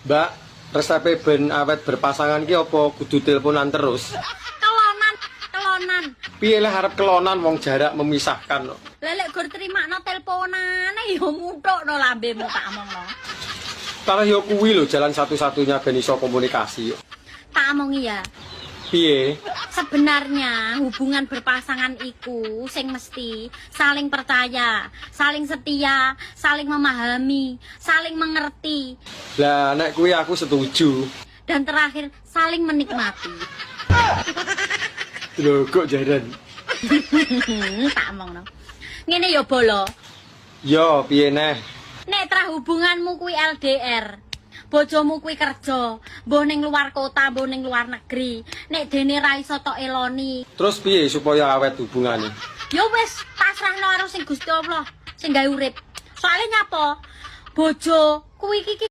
Mbak, resepe ben awet berpasangan ki apa kudu teleponan terus? Kelonan. Piye lah arep kelonan wong jarak memisahkan kok. Lelek gur terimakno teleponane ya muthukno lambemu tak omongno. Kalau yo kuwi lho jalan satu-satunya ben iso komunikasi. Tak omongi ya. Piye? Sebenarnya hubungan berpasangan iku sing mesti saling percaya, saling setia, saling memahami, saling mengerti, Lah nek kuwi aku setuju. dan terakhir saling menikmati. Lho kok jaran? Tak omongno. Ngene ya bolo. Yo piye neh? Nek tra hubunganmu kuwi LDR, bojomu kuwi kerja, mbuh ning luar kota, mbuh ning luar negeri. Nek dene ra iso tok eloni, Terus piye supaya awet hubungane? ya wis pasrahno karo sing Gusti Allah, sing gawe urip. Soale nyapa? Bojo kuwi iki